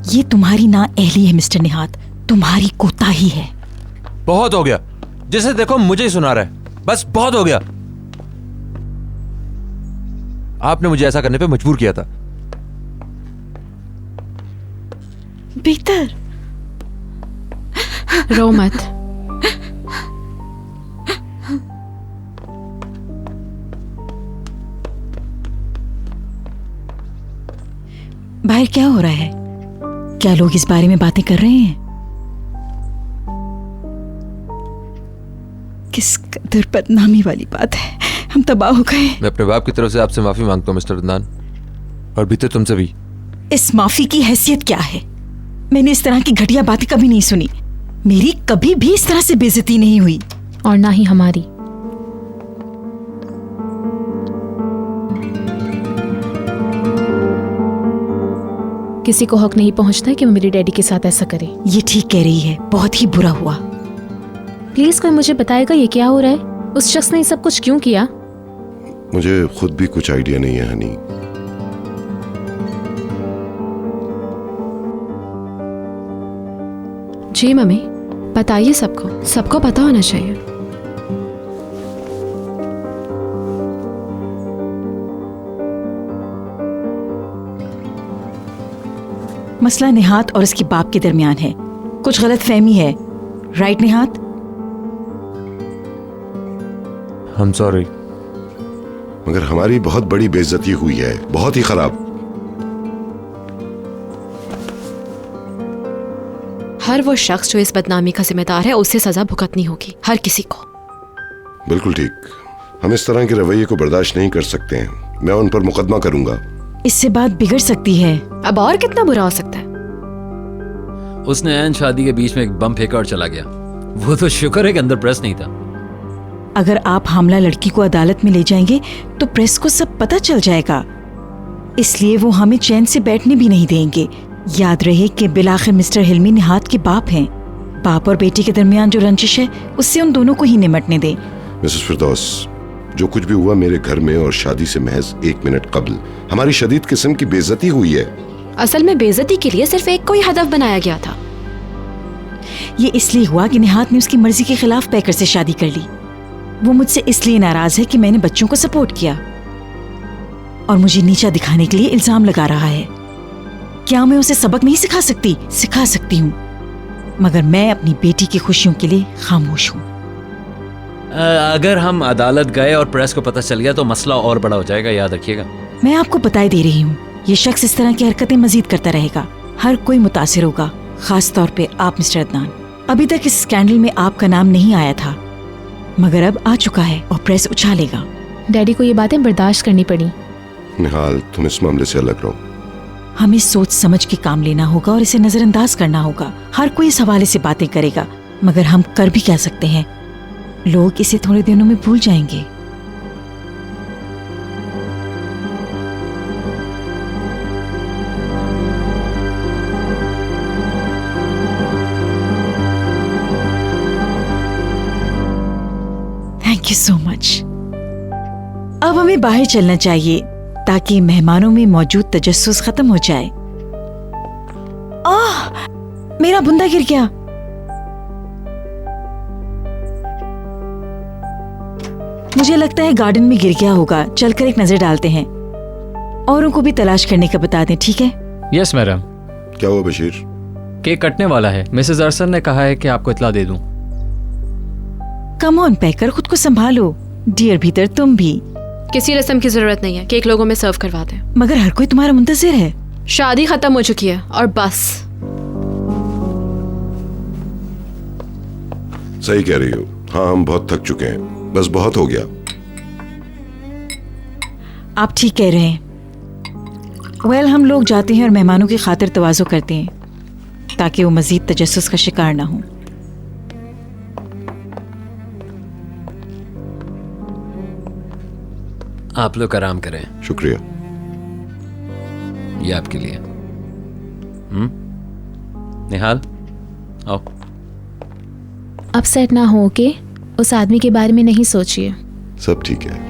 ये तुम्हारी नाअहली है मिस्टर निहात, तुम्हारी कोताही है। बहुत हो गया, जिसे देखो मुझे ही सुना रहा है, बस बहुत हो गया। आपने मुझे ऐसा करने पे मजबूर किया था। बेहतर रो मत। बाहर क्या हो रहा है? क्या लोग इस बारे में बातें कर रहे हैं? किस कदर बदनामी वाली बात है, हम तबाह हो गए। मैं अपने बाप की तरफ से आपसे माफी मांगता हूँ मिस्टर अदनान, और भीतर तुमसे भी। इस माफी की हैसियत क्या है? मैंने इस तरह की घटिया बातें कभी नहीं सुनी। मेरी कभी भी इस तरह से बेइज्जती नहीं हुई, और ना ही हमारी। किसी को हक नहीं पहुंचता है कि वो मेरे डैडी के साथ ऐसा करे। ये ठीक कह रही है, बहुत ही बुरा हुआ। प्लीज कोई मुझे बताएगा ये क्या हो रहा है? उस शख्स ने ये सब कुछ क्यों किया? मुझे खुद भी कुछ आइडिया नहीं है हनी। जी मम्मी, बताइए सबको, सबको पता होना चाहिए। मसला निहात और उसके बाप के दरमियान है। कुछ गलत फहमी है, राइट निहात? I'm sorry। मगर हमारी बहुत बड़ी बेइज्जती हुई है, बहुत ही खराब। हर वो शख्स जो इस बदनामी का जिम्मेदार है उसे सजा भुगतनी होगी, हर किसी को। बिल्कुल ठीक। हम इस तरह के रवैये को बर्दाश्त नहीं कर सकते हैं। मैं उन पर मुकदमा करूंगा। इससे बात बिगड़ सकती है। अब और कितना बुरा हो सकता है? उसने ऐन शादी के बीच में एक बम फेंका और चला गया। वो तो शुक्र है कि अंदर प्रेस नहीं था। अगर आप हामला लड़की को अदालत में ले जाएंगे तो प्रेस को सब पता चल जाएगा, इसलिए वो हमें चैन से बैठने भी नहीं देंगे। याद रहे कि बिलाखिर मिस्टर हिल्मी निहात के बाप हैं। बाप और बेटी के दरमियान जो रंजिश है उससे उन दोनों को ही निमटने दें। मिसेस फिरदौस, जो कुछ भी हुआ मेरे घर में और शादी से महज 1 मिनट कबल हमारी शदीद किस्म की बेइज्जती हुई है। असल में बेइज्जती के लिए सिर्फ एक को ही हदफ बनाया गया था। ये इसलिए हुआ कि निहात ने उसकी मर्जी के खिलाफ पैकर से शादी कर ली। वो मुझसे इसलिए नाराज है कि मैंने बच्चों को सपोर्ट किया और मुझे नीचा दिखाने के लिए इल्जाम लगा रहा है। क्या मैं उसे सबक नहीं सिखा सकती? सिखा सकती हूँ, मगर मैं अपनी बेटी की खुशियों के लिए खामोश हूँ। अगर हम अदालत गए और प्रेस को पता चल गया तो मसला और बड़ा हो जाएगा, याद रखिएगा। मैं आपको बताए दे रही हूँ, ये शख्स इस तरह की हरकतें मजीद करता रहेगा। हर कोई मुतासिर होगा, खास तौर पे आप मिस्टर अदनान। अभी तक इस स्कैंडल में आपका नाम नहीं आया था, मगर अब आ चुका है और प्रेस उछालेगा। डैडी को ये बातें बर्दाश्त करनी पड़ी। निहाल, तुम इस मामले से अलग रहो। हमें सोच समझ के काम लेना होगा और इसे नजरअंदाज करना होगा। हर कोई इस हवाले से बातें करेगा, मगर हम कर भी क्या सकते हैं? लोग इसे थोड़े दिनों में भूल जाएंगे। Thank you so much. अब हमें बाहर चलना चाहिए ताकि मेहमानों में मौजूद तजस्सुस खत्म हो जाए। आह, मेरा बुंदा गिर गया। मुझे लगता है गार्डन में गिर गया होगा। चलकर एक नजर डालते हैं, औरों को भी तलाश करने का बता दें, ठीक है? Yes madam. क्या हुआ बशीर? केक कटने वाला है, मिसेस अरसन ने कहा है कि आपको इत्ला दे दूं। कम ऑन पैकर, खुद को संभालो। डियर भीतर, तुम भी। किसी रस्म की जरूरत नहीं है, केक लोगों में सर्व करवा दें। मगर हर कोई तुम्हारा मुंतजिर है। शादी खत्म हो चुकी है और बस। सही कह रही हो। हाँ, हम बहुत थक चुके हैं, बस बहुत हो गया। आप ठीक कह रहे हैं। वेल, हम लोग जाते हैं और मेहमानों की खातिर तवाज़ो करते हैं ताकि वो मजीद तजस्सुस का शिकार ना हो। आप लोग आराम करें। शुक्रिया। ये आपके लिए। निहाल, आओ। अपसेट ना हो के उस आदमी के बारे में नहीं सोचिए। सब ठीक है।